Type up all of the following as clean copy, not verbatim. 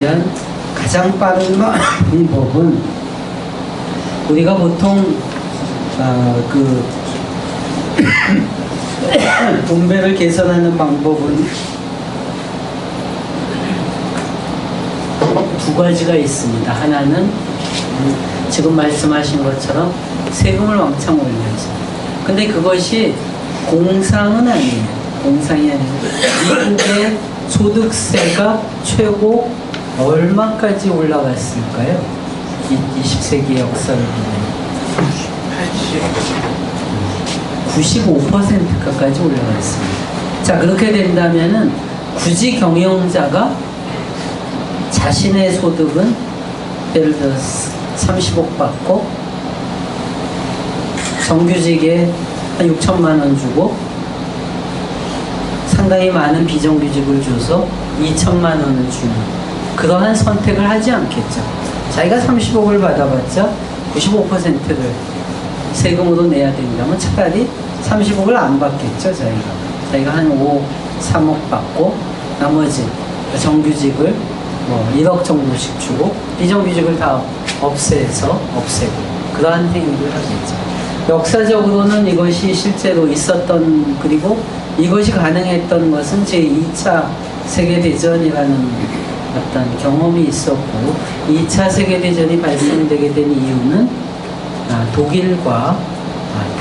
대한 가장 빠른 방법은 우리가 보통 분배를 개선하는 방법은 두 가지가 있습니다. 하나는 지금 말씀하신 것처럼 세금을 왕창 올려서, 근데 그것이 공상은 아니에요. 공상이 아니고 미국의 소득세가 최고 얼마까지 올라갔을까요? 20세기 역사를 보면 95%까지 올라갔습니다. 자, 그렇게 된다면은 굳이 경영자가 자신의 소득은 예를 들어서 30억 받고 정규직에 한 6천만 원 주고 상당히 많은 비정규직을 줘서 2천만 원을 주는 그러한 선택을 하지 않겠죠. 자기가 30억을 받아봤자 95%를 세금으로 내야 된다면 차라리 30억을 안 받겠죠. 자기가 한 3억 받고 나머지 정규직을 1억 정도씩 주고 비정규직을 다 없애고 그러한 행위를 하겠죠. 역사적으로는 이것이 실제로 있었던, 그리고 이것이 가능했던 것은 제2차 세계대전이라는 어떤 경험이 있었고, 2차 세계대전이 발생되게 된 이유는 독일과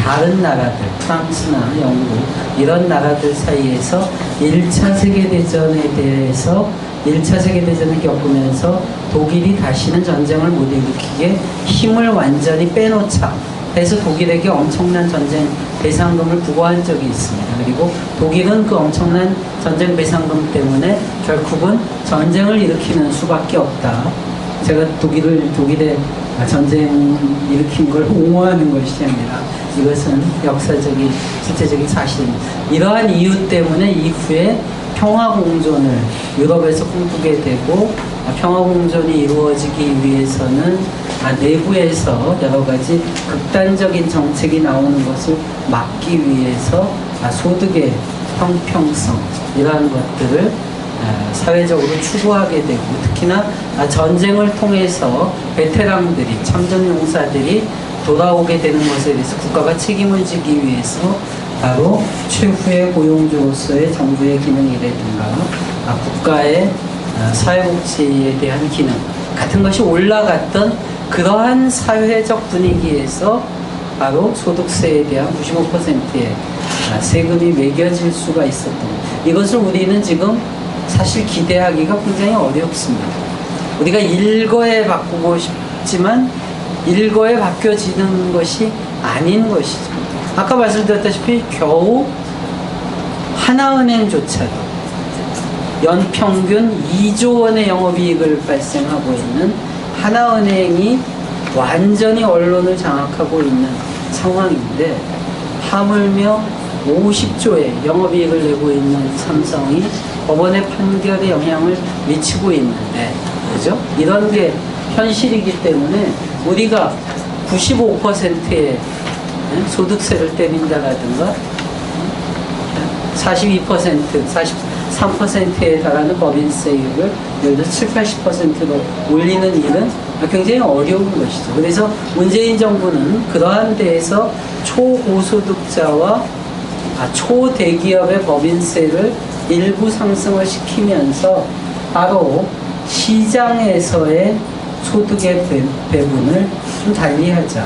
다른 나라들, 프랑스나 영국 이런 나라들 사이에서 1차 세계대전에 대해서 1차 세계대전을 겪으면서 독일이 다시는 전쟁을 못 일으키게 힘을 완전히 빼놓자 해서 독일에게 엄청난 전쟁 배상금을 부과한 적이 있습니다. 그리고 독일은 그 엄청난 전쟁 배상금 때문에 결국은 전쟁을 일으키는 수밖에 없다. 제가 독일의 전쟁 일으킨 걸 옹호하는 것이 아니라 이것은 역사적인 실제적인 사실입니다. 이러한 이유 때문에 이후에 평화공존을 유럽에서 꿈꾸게 되고, 평화공존이 이루어지기 위해서는 내부에서 여러 가지 극단적인 정책이 나오는 것을 막기 위해서 소득의 형평성 이러한 것들을 사회적으로 추구하게 되고, 특히나 전쟁을 통해서 베테랑들이, 참전용사들이 돌아오게 되는 것에 대해서 국가가 책임을 지기 위해서 바로 최후의 고용주로서의 정부의 기능이라든가 국가의 사회복지에 대한 기능 같은 것이 올라갔던 그러한 사회적 분위기에서 바로 소득세에 대한 95%의 세금이 매겨질 수가 있었던 것. 이것을 우리는 지금 사실 기대하기가 굉장히 어렵습니다. 우리가 일거에 바꾸고 싶지만 일거에 바뀌어지는 것이 아닌 것이죠. 아까 말씀드렸다시피 겨우 하나은행조차도 연평균 2조 원의 영업이익을 발생하고 있는 하나은행이 완전히 언론을 장악하고 있는 상황인데, 하물며 50조의 영업이익을 내고 있는 삼성이 법원의 판결에 영향을 미치고 있는데, 그죠? 이런 게 현실이기 때문에 우리가 95%의 소득세를 때린다라든가 42%, 43%에 달하는 법인세율을 예를 들어 7, 80%로 올리는 일은 굉장히 어려운 것이죠. 그래서 문재인 정부는 그러한 데에서 초고소득자와 초대기업의 법인세를 일부 상승을 시키면서 바로 시장에서의 소득의 배분을 좀 달리하자.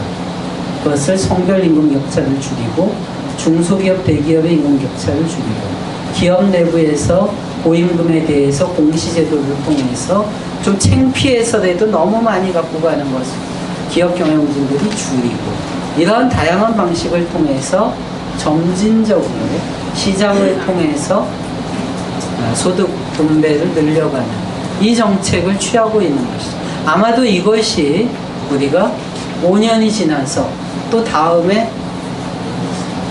그것을 성별 임금 격차를 줄이고 중소기업 대기업의 임금 격차를 줄이고 기업 내부에서 고임금에 대해서 공시제도를 통해서 좀 창피해서라도 너무 많이 갖고 가는 것을 기업 경영진들이 줄이고, 이러한 다양한 방식을 통해서 점진적으로 시장을 통해서 소득 분배를 늘려가는 이 정책을 취하고 있는 것이죠. 아마도 이것이 우리가 5년이 지나서 또 다음에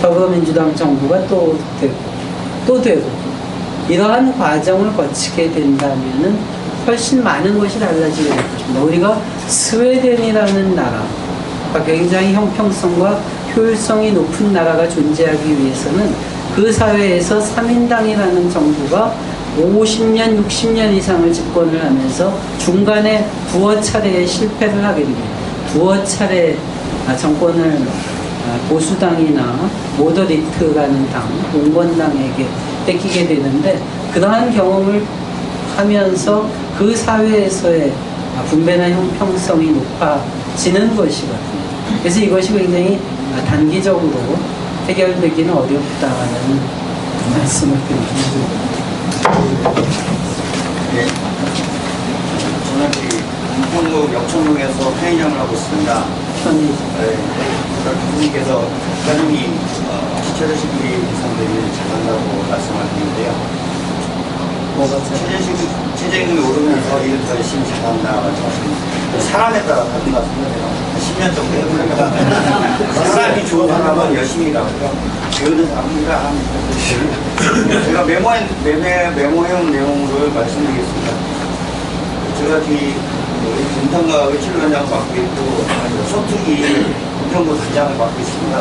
더불어민주당 정부가 또 되고 이러한 과정을 거치게 된다면은 훨씬 많은 것이 달라지게 될 것입니다. 우리가 스웨덴이라는 나라, 굉장히 형평성과 효율성이 높은 나라가 존재하기 위해서는 그 사회에서 3인당이라는 정부가 50년, 60년 이상을 집권을 하면서 중간에 두어 차례의 실패를 하게 됩니다. 두어 차례 정권을 보수당이나 모더리트라는 당, 공건당에게 뺏기게 되는데, 그러한 경험을 하면서 그 사회에서의 분배나 형평성이 높아지는 것이거든요. 그래서 이것이 굉장히 단기적으로 해결되기는 어렵다는 말씀을 드립니다. 네. 저는 인천구 역천동에서 편의점을 하고 있습니다. 편의점. 네. 교수님께서 국가님이 최저시급이 인상되기 잘한다고 말씀하셨는데요. 최저임금이 오르면서 일을 더 열심히 잘한다 말씀하셨는데, 사람에 따라 다른 것 같은데요. 10년 정도 해보니까 사람이 좋은 사람은 열심히 일하고요. 배우는 사람이라 제가 메모해온 내용을 말씀드리겠습니다. 제가 인턴과 의치위원장을 맡고 있고 소특위 공평부 단장을 맡고 있습니다.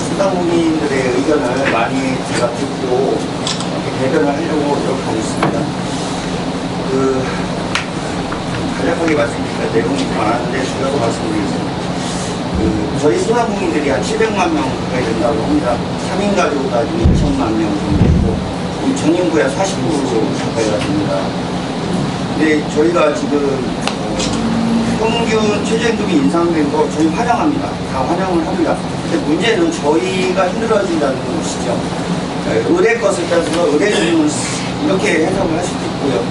수당국민들의 의견을 많이 제가 듣고 대변을 하려고 노력하고 있습니다. 간략하게 말씀드리니까 내용이 많았는데 줄여서 말씀드리겠습니다. 저희 소상공인들이 한 700만 명 가까이 된다고 합니다. 3인 가족으로 따지면 2천만 명 정도 되고, 전 인구의 40% 가까이가 됩니다. 근데 저희가 지금 평균 최저임금이 인상된 거 저희 환영합니다. 다 환영을 합니다. 근데 문제는 저희가 힘들어진다는 것이죠. 의뢰 것을 따져서 의뢰주는 이렇게 해석을 할 수도 있고요.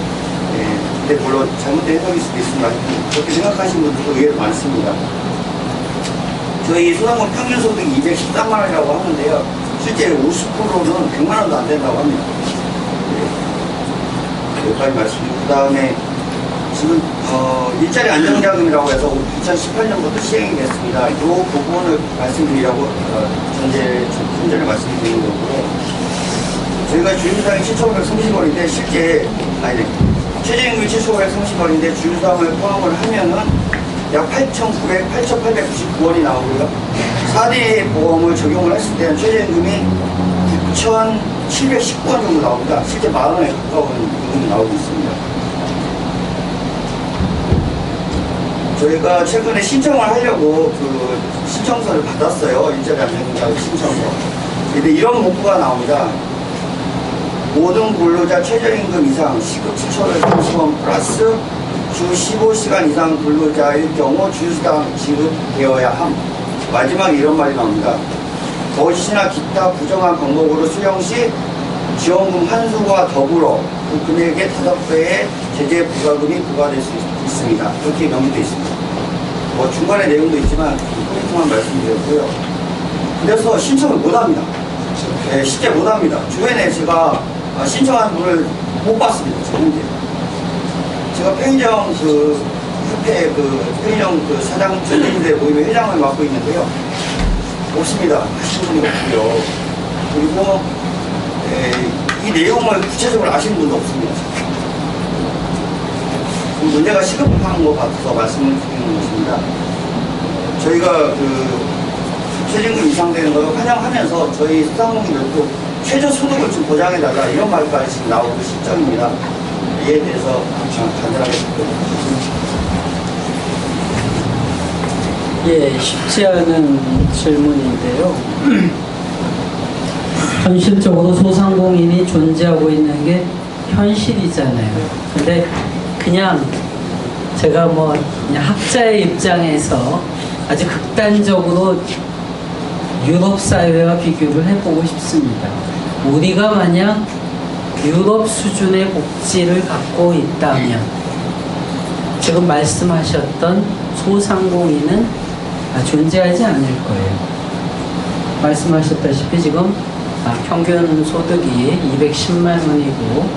근데 물론 잘못된 해석일 수도 있습니다. 그렇게 생각하시는 분들도 의외로 많습니다. 저희 소상공인 평균 소득이 213만 원이라고 하는데요. 실제 50%는 100만 원도 안 된다고 합니다. 여기까지 말씀드리고, 그 다음에 지금 일자리 안정자금이라고 해서 2018년부터 시행이 됐습니다. 이 부분을 말씀드리려고 전제를 말씀드리는 거고요. 저희가 주유수당이 7,530원인데 실제 최저임금이 7,530원인데 주유수당을 포함을 하면은 약 8,899원이 나오고요. 4대 보험을 적용을 했을 때는 최저임금이 9,719원 정도 나옵니다. 실제 10,000원에 가까운 임금이 나오고 있습니다. 저희가 최근에 신청을 하려고 신청서를 받았어요. 일자리 안정자금 신청서. 근데 이런 문구가 나옵니다. 모든 근로자 최저임금 이상 시급 7,530원 플러스 주 15시간 이상 근로자일 경우 주유수당 지급되어야 함. 마지막에 이런 말이 나옵니다. 거짓이나 기타 부정한 방법으로 수령 시 지원금 환수와 더불어 그 금액의 5배의 제재 부과금이 부과될 수 있습니다. 그렇게 명기되어 있습니다. 중간에 내용도 있지만 포인트만 말씀드렸고요. 그래서 신청을 못합니다. 네, 실제 못합니다. 주변에 제가 신청한 분을 못 봤습니다. 현재. 제가 편의점 협회 편의점 사장 전문인들 모임의 회장을 맡고 있는데요. 없습니다. 하시는 분이 없고요. 그리고 이 내용을 구체적으로 아시는 분도 없습니다. 문제가 시급한 것 같아서 말씀을 드리는 것입니다. 저희가 최저임금 인상되는 걸 환영하면서 저희 소상공인들도 최저 소득을 좀 보장해달라 이런 말까지 지금 나오고 실정입니다. 이에 대해서 간단하게 듣겠습니다. 예, 쉽지 않은 질문인데요. 현실적으로 소상공인이 존재하고 있는 게 현실이잖아요. 근데 그냥 제가 그냥 학자의 입장에서 아주 극단적으로 유럽 사회와 비교를 해보고 싶습니다. 우리가 만약 유럽 수준의 복지를 갖고 있다면 지금 말씀하셨던 소상공인은 존재하지 않을 거예요. 말씀하셨다시피 지금 평균 소득이 210만 원이고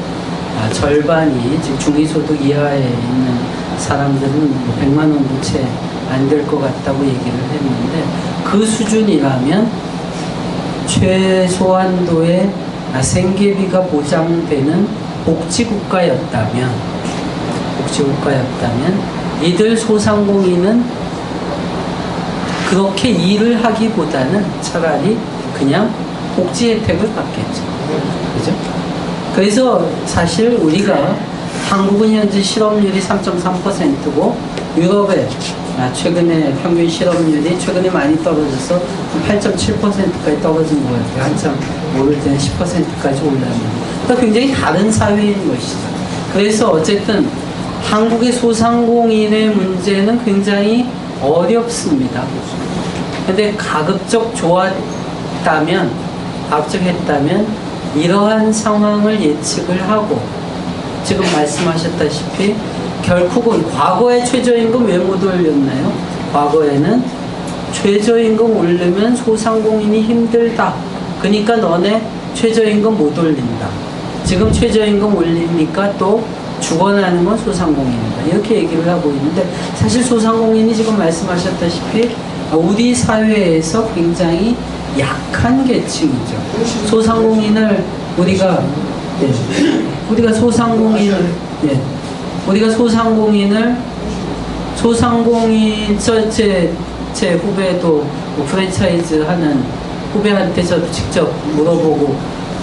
절반이 지금 중위소득 이하에 있는 사람들은 100만 원도 채 안 될 것 같다고 얘기를 했는데, 그 수준이라면 최소한도의 생계비가 보장되는 복지국가였다면 이들 소상공인은 그렇게 일을 하기보다는 차라리 그냥 복지 혜택을 받겠죠. 그죠? 그래서 사실 우리가 한국은 현재 실업률이 3.3%고 유럽에 최근에 평균 실업률이 최근에 많이 떨어져서 8.7%까지 떨어진 것 같아요. 한참 오를 때는 10%까지 올랐는데 그러니까 굉장히 다른 사회인 것이죠. 그래서 어쨌든 한국의 소상공인의 문제는 굉장히 어렵습니다. 근데 가급적 가급적했다면 이러한 상황을 예측을 하고 지금 말씀하셨다시피 결국은 과거에 최저임금 왜 못 올렸나요? 과거에는 최저임금 오르면 소상공인이 힘들다. 그러니까 너네 최저임금 못 올린다. 지금 최저임금 올리니까 또 죽어나는 건 소상공인이다. 이렇게 얘기를 하고 있는데 사실 소상공인이 지금 말씀하셨다시피 우리 사회에서 굉장히 약한 계층이죠. 소상공인을 우리가 소상공인 제 후배도 뭐 프랜차이즈 하는 후배한테 저도 직접 물어보고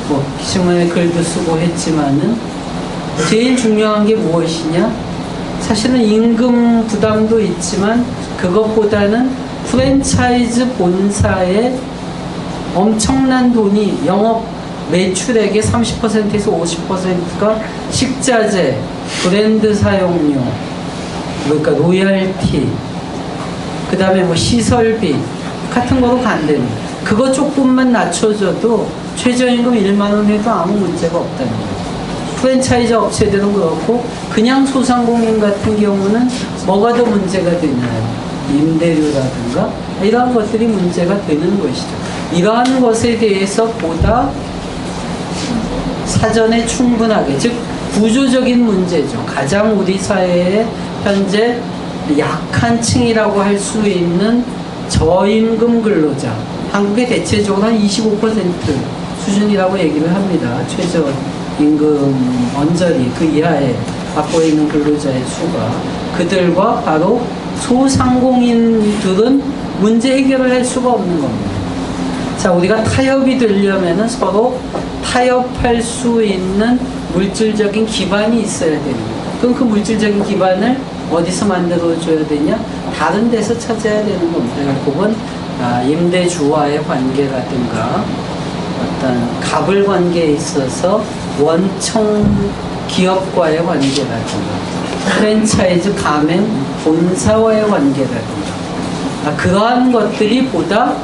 뭐 신문에 글도 쓰고 했지만은 제일 중요한 게 무엇이냐? 사실은 임금 부담도 있지만 그것보다는 프랜차이즈 본사에 엄청난 돈이 영업 매출액의 30%에서 50%가 식자재, 브랜드 사용료, 그러니까 로열티, 그 다음에 뭐 시설비 같은 거로 간답니다. 그거 조금만 낮춰줘도 최저임금 1만 원 해도 아무 문제가 없다는 거죠. 프랜차이즈 업체들은 그렇고 그냥 소상공인 같은 경우는 뭐가 더 문제가 되나요? 임대료라든가 이러한 것들이 문제가 되는 것이죠. 이러한 것에 대해서 보다 사전에 충분하게, 즉 구조적인 문제죠. 가장 우리 사회에 현재 약한 층이라고 할 수 있는 저임금 근로자, 한국의 대체적으로 한 25% 수준이라고 얘기를 합니다. 최저임금 언저리 그 이하에 받고 있는 근로자의 수가. 그들과 바로 소상공인들은 문제 해결을 할 수가 없는 겁니다. 자, 우리가 타협이 되려면은 서로 타협할 수 있는 물질적인 기반이 있어야 됩니다. 그럼 그 물질적인 기반을 어디서 만들어줘야 되냐? 다른 데서 찾아야 되는 겁니다. 결국은 임대주와의 관계라든가 어떤 갑을 관계에 있어서 원청 기업과의 관계라든가 프랜차이즈 가맹 본사와의 관계라든가 그러한 것들이 보다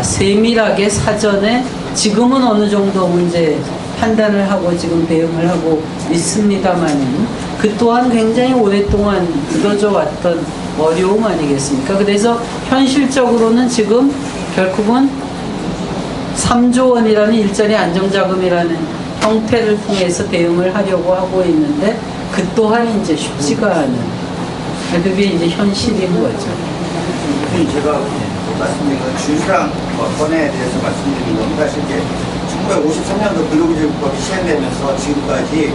세밀하게 사전에 지금은 어느 정도 문제 판단을 하고 지금 대응을 하고 있습니다만은 그 또한 굉장히 오랫동안 묻어져 왔던 어려움 아니겠습니까? 그래서 현실적으로는 지금 결국은 3조 원이라는 일자리 안정자금이라는 형태를 통해서 대응을 하려고 하고 있는데 그 또한 이제 쉽지가 않은 그게 이제 현실인 거죠. 제가 말씀드린 건 주유랑 건에 대해서 말씀드린 겁니다. 실제 1953년도 근로기준법이 시행되면서 지금까지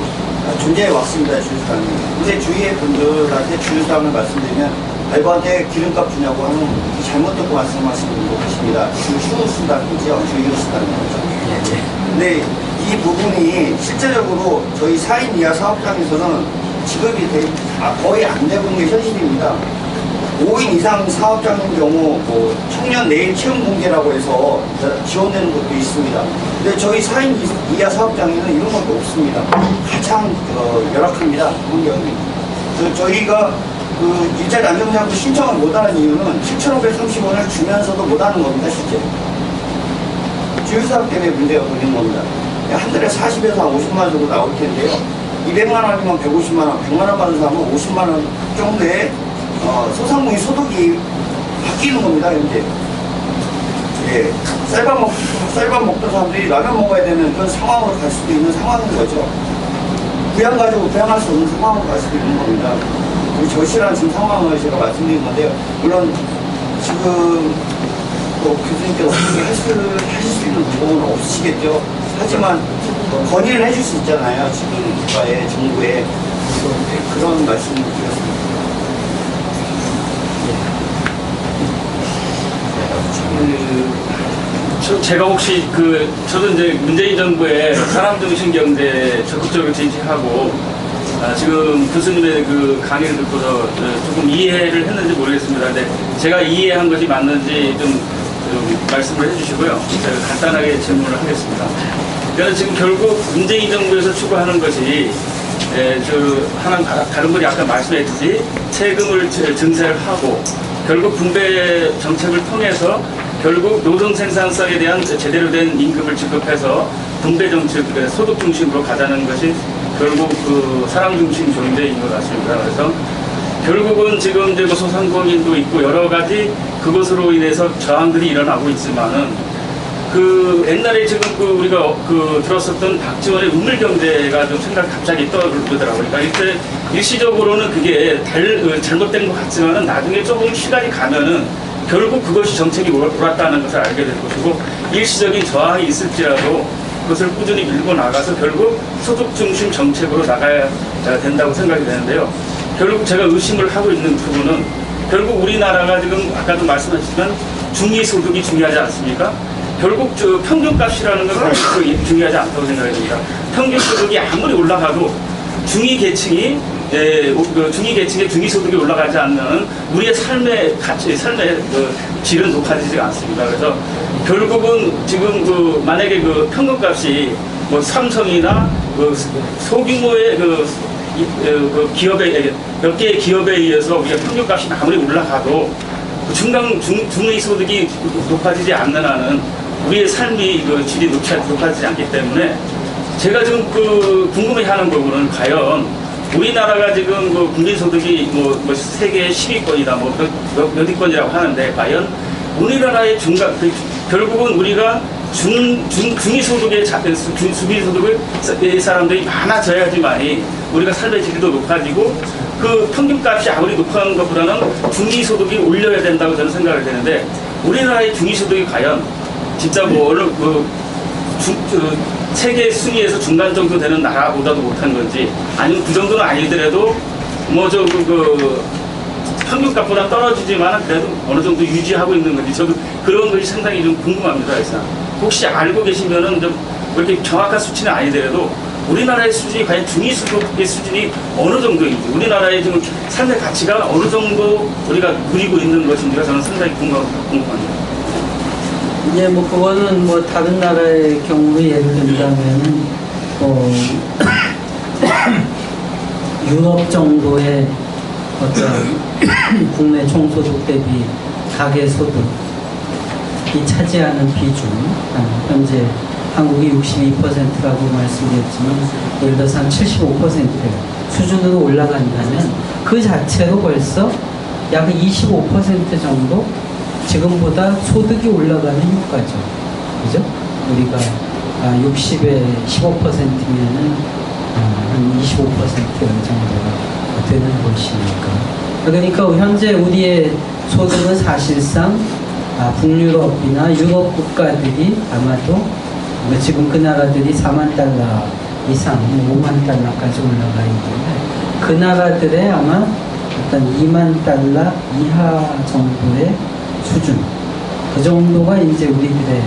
존재해 왔습니다. 주유수당이. 근데 주위의 분들한테 주유수당을 말씀드리면 알바한테 기름값 주냐고 하면 잘못 듣고 말씀하시는 것 같습니다. 주유수당이죠. 주유수당이죠. 근데 이 부분이 실제적으로 저희 4인 이하 사업장에서는 지급이 거의 안 되고 있는 게 현실입니다. 5인 이상 사업장인 경우 뭐 청년 내일 채용 공개라고 해서 지원되는 것도 있습니다. 근데 저희 4인 이하 사업장에는 이런 것도 없습니다. 가장 열악합니다. 환경이. 저희가 그 일자리 안정자금 신청을 못하는 이유는 7,530원을 주면서도 못하는 겁니다. 실제 주유사업 때문에 문제가 걸린 겁니다. 한 달에 40에서 50만 원 정도 나올 텐데요. 200만 원이면 150만 원, 100만 원 받는 사람은 50만 원 정도의 소상공인 소득이 바뀌는 겁니다. 현재 쌀밥 먹던 사람들이 라면 먹어야 되는 그런 상황으로 갈 수도 있는 상황인 거죠. 부양 가지고 부양할 수 없는 상황으로 갈 수도 있는 겁니다. 절실한 지금 상황을 제가 말씀드린 건데요. 물론 지금 교수님께서 어떻게 하실 수 있는 방법은 없으시겠죠. 하지만 건의를 해줄 수 있잖아요. 지금 국가에, 정부에. 그런 말씀을 드렸습니다. 제가 혹시 저도 이제 문재인 정부의 사람 중심 경제 적극적으로 지지하고 지금 교수님의 그 강의를 듣고서 조금 이해를 했는지 모르겠습니다. 근데 제가 이해한 것이 맞는지 좀 말씀을 해주시고요. 제가 간단하게 질문을 하겠습니다. 그러니까 지금 결국 문재인 정부에서 추구하는 것이 다른 분이 아까 말씀했듯이 세금을 증세를 하고 결국 분배 정책을 통해서 결국 노동 생산성에 대한 제대로 된 임금을 지급해서 분배 정책, 소득 중심으로 가자는 것이 결국 그 사람 중심 경제인 것 같습니다. 그래서 결국은 지금 이제 뭐 소상공인도 있고 여러 가지 그것으로 인해서 저항들이 일어나고 있지만은 옛날에 지금 우리가 들었었던 박지원의 우물 경제가 좀 생각이 갑자기 떠오르더라고요. 그러니까 이때 일시적으로는 그게 잘못된 것 같지만은 나중에 조금 시간이 가면은 결국 그것이 정책이 옳았다는 것을 알게 될 것이고 일시적인 저항이 있을지라도 그것을 꾸준히 밀고 나가서 결국 소득 중심 정책으로 나가야 된다고 생각이 되는데요. 결국 제가 의심을 하고 있는 부분은 결국 우리나라가 지금 아까도 말씀하셨지만 중위소득이 중요하지 않습니까? 결국 평균값이라는 건 중요하지 않다고 생각이 듭니다. 평균소득이 아무리 올라가도 중위계층의 중위소득이 올라가지 않는 우리의 삶의 질은 높아지지 않습니다. 그래서 결국은 지금 만약에 평균값이 뭐 삼성이나 소규모의 기업에 몇 개의 기업에 의해서 우리가 평균값이 아무리 올라가도 중위소득이 높아지지 않는 한은 우리의 삶이 질이 높아지지 않기 때문에 제가 지금 궁금해하는 부분은 과연 우리나라가 지금 국민소득이 세계 10위권이다 몇 위권이라고 하는데 과연 우리나라의 결국은 우리가 중위소득의 사람들이 많아져야지만이 우리가 삶의 질도 높아지고 평균값이 아무리 높은 것보다는 중위소득이 올려야 된다고 저는 생각을 되는데 우리나라의 중위소득이 과연 진짜 세계 순위에서 중간 정도 되는 나라보다도 못한 건지 아니면 그 정도는 아니더라도 평균값보다 떨어지지만 그래도 어느 정도 유지하고 있는 건지 저도 그런 것이 상당히 좀 궁금합니다. 그래서 혹시 알고 계시면은 좀 그렇게 정확한 수치는 아니더라도 우리나라의 수준이 과연 중위소득의 수준이 어느 정도인지 우리나라의 지금 삶의 가치가 어느 정도 우리가 누리고 있는 것인지가 저는 상당히 궁금합니다. 이제 그거는 다른 나라의 경우로 예를 든다면은 유럽 정도의 어떤 국내 총소득 대비 가계소득이 차지하는 비중, 현재 한국이 62%라고 말씀드렸지만 예를 들어서 한 75% 수준으로 올라간다면 그 자체로 벌써 약 25% 정도 지금보다 소득이 올라가는 효과죠. 그죠? 우리가 60에 15%면은 한 25% 정도가 되는 것이니까. 그러니까 현재 우리의 소득은 사실상 북유럽이나 유럽 국가들이 아마도 지금 그 나라들이 4만 달러 이상, 5만 달러까지 올라가 있는데 그 나라들의 아마 어떤 2만 달러 이하 정도의 수준, 그 정도가 이제 우리들의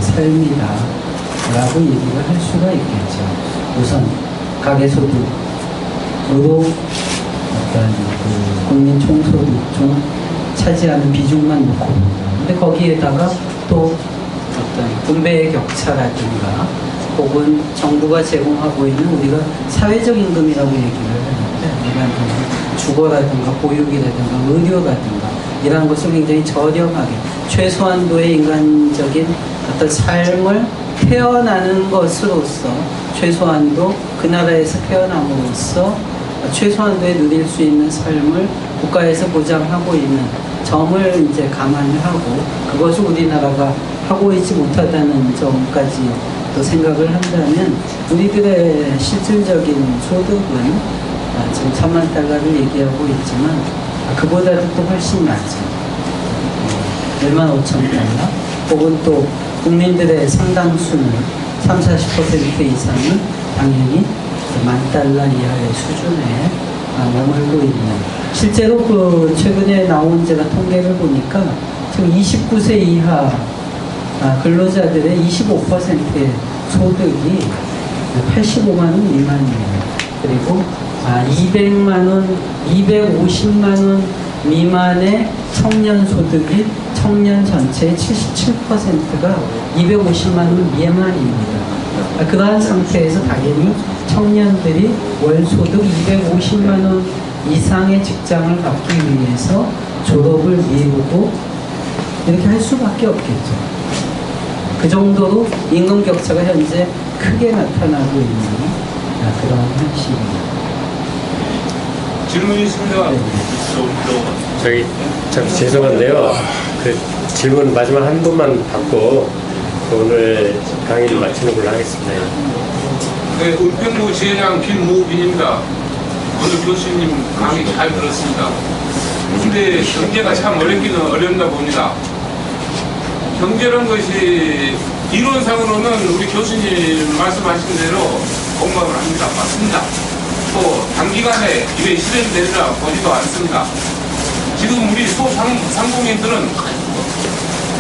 삶이다라고 얘기를 할 수가 있겠죠. 우선 가계소득으로 어떤 국민 총소득 중 차지하는 비중만 놓고 보면, 근데 거기에다가 또 어떤 분배의 격차라든가 혹은 정부가 제공하고 있는 우리가 사회적 임금이라고 얘기를 하는데 일반 주거라든가 보육이라든가 의료라든가 이러한 것을 굉장히 저렴하게 최소한도의 인간적인 어떤 삶을 태어나는 것으로서 최소한도 그 나라에서 태어남으로써 최소한도에 누릴 수 있는 삶을 국가에서 보장하고 있는 점을 이제 감안을 하고 그것을 우리나라가 하고 있지 못하다는 점까지 또 생각을 한다면 우리들의 실질적인 소득은 지금 3만 달러를 얘기하고 있지만 그보다도 또 훨씬 많죠. 1만 5천 달러 혹은 또 국민들의 상당수는 30-40% 이상은 당연히 1만 달러 이하의 수준에 머물고 있는, 실제로 최근에 나온 제가 통계를 보니까 지금 29세 이하 근로자들의 25%의 소득이 85만 원 미만이에요. 그리고 200만 원, 250만 원 미만의 청년 소득이 청년 전체의 77%가 250만 원 미만입니다. 그러한 상태에서 당연히 청년들이 월 소득 250만 원 이상의 직장을 갖기 위해서 졸업을 미루고 이렇게 할 수밖에 없겠죠. 그 정도로 임금 격차가 현재 크게 나타나고 있는 그런 현실입니다. 질문이 있습니다. 저기 참 죄송한데요. 그 질문 마지막 한 분만 받고 오늘 강의를 마치는 걸로 하겠습니다. 네, 은평구 지회장 김무빈입니다. 오늘 교수님 강의 잘 들었습니다. 근데 경제가 참 어렵기는 어렵나 봅니다. 경제란 것이 이론상으로는 우리 교수님 말씀하신 대로 공감을 합니다. 맞습니다. 또 단기간에 이게 실현되리라 보지도 않습니다. 지금 우리 소상공인들은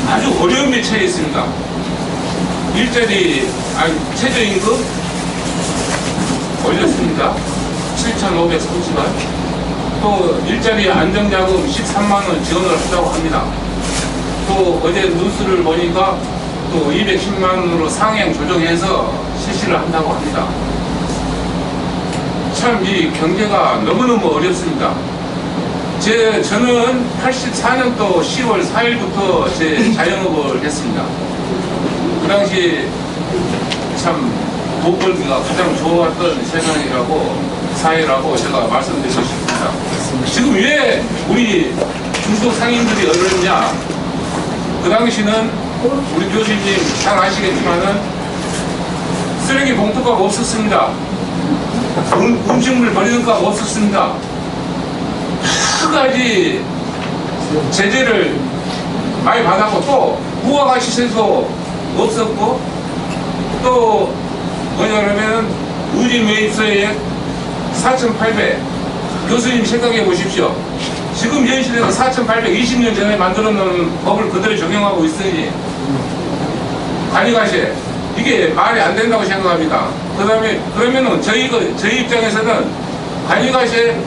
아주 어려움에 처해 있습니다. 최저임금 올렸습니다. 7,530원. 또 일자리 안정자금 13만원 지원을 한다고 합니다. 또 어제 뉴스를 보니까 또 210만원으로 상향 조정해서 실시를 한다고 합니다. 참 이 경제가 너무너무 어렵습니다. 저는 84년도 10월 4일부터 제 자영업을 했습니다. 그 당시 참 돈 벌기가 가장 좋았던 사회라고 제가 말씀드리고 싶습니다. 지금 왜 우리 중소 상인들이 어렵냐? 그 당시는 우리 교수님 잘 아시겠지만은 쓰레기 봉투가 없었습니다. 음식물 버리는 값 없었습니다. 여러 가지 제재를 많이 받았고 또 부가가치세도 없었고 또 뭐냐면 우진 매입서에 4,800 교수님 생각해 보십시오. 지금 현실에서 4,820년 전에 만들어 놓은 법을 그대로 적용하고 있으니 관리가세 이게 말이 안 된다고 생각합니다. 그 다음에 그러면은 저희 입장에서는 관리가세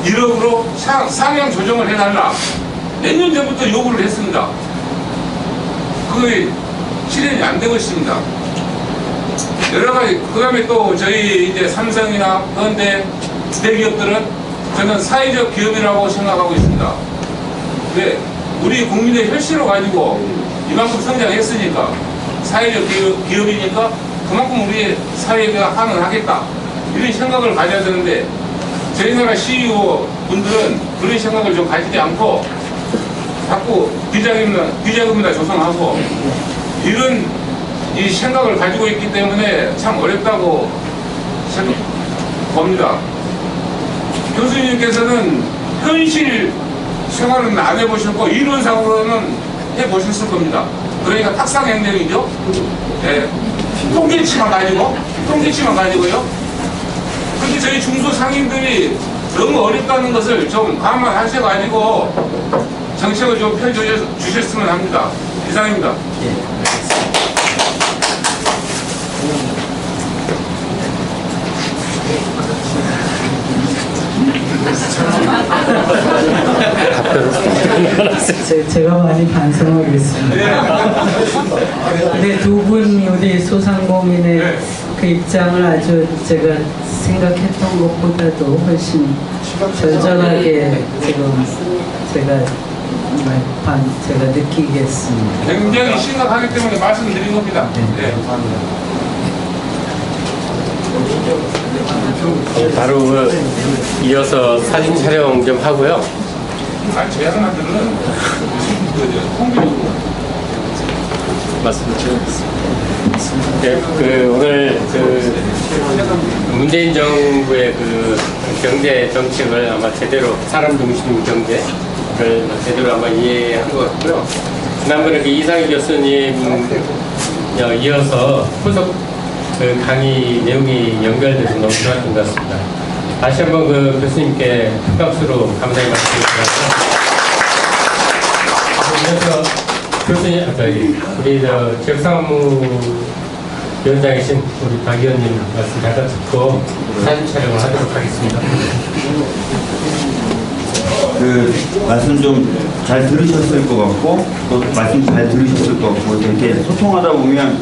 1억으로 상향 조정을 해달라. 몇 년 전부터 요구를 했습니다. 그게 실현이 안 되고 있습니다. 여러 가지, 그 다음에 또 저희 이제 삼성이나 현대 대기업들은 저는 사회적 기업이라고 생각하고 있습니다. 왜? 우리 국민의 혈세로 가지고 이만큼 성장했으니까 사회적 기업이니까 그만큼 우리의 사회가 환원하겠다. 이런 생각을 가져야 되는데 저희 나라 CEO 분들은 그런 생각을 좀 가지지 않고 자꾸 비자금이나 조성하고 이런 이 생각을 가지고 있기 때문에 참 어렵다고 봅니다. 교수님께서는 현실 생활은 안 해보셨고 이론상으로는 해보셨을 겁니다. 그러니까 탁상행정이죠. 네. 통계치만 가지고요. 근데 저희 중소상인들이 너무 어렵다는 것을 좀 감안하셔가지고 정책을 좀 펴주셨으면 합니다. 이상입니다. 제가 많이 반성하고 있습니다. 근데 두 분 우리 소상공인의 그 입장을 아주 제가 생각했던 것보다도 훨씬 절절하게 지금 제가 느끼겠습니다. 굉장히 심각하기 때문에 말씀드린 겁니다. 네. 바로 이어서 사진 촬영 좀 하고요. 저희 하나들은 통계적으로 맞습니다. 네, 오늘 문재인 정부의 경제 정책을 아마 제대로 사람 중심 경제를 제대로 아마 이해한 것 같고요. 지난번에 이상희 교수님 이어서 후속 강의 내용이 연결돼서 너무 좋았던 것 같습니다. 다시 한번 교수님께 큰 박수로 감사의 말씀을 드리면서 이어서 교수님, 우리 지역사무위원장이신 우리 박 의원님 말씀 잠깐 듣고 사진 촬영을 하도록 하겠습니다. 그 말씀 좀 잘 들으셨을 것 같고 또 말씀 잘 들으셨을 것 같고 이렇게 소통하다 보면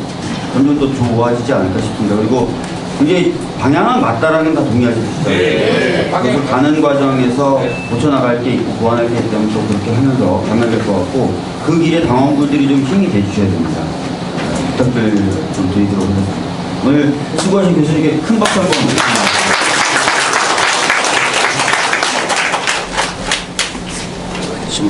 점점 더 좋아지지 않을까 싶습니다. 그리고 굉장히 방향은 맞다라는 다 동의하시죠? 그래서 가는 과정에서 고쳐나갈 게 있고 보완할 게 있다면 또 그렇게 하면서 가면 될 것 같고 그 길에 당원분들이 좀 힘이 돼주셔야 됩니다. 부탁을 좀 드리도록 하겠습니다. 오늘 수고하신 교수님께 큰 박수 한번 드리겠습니다. 좀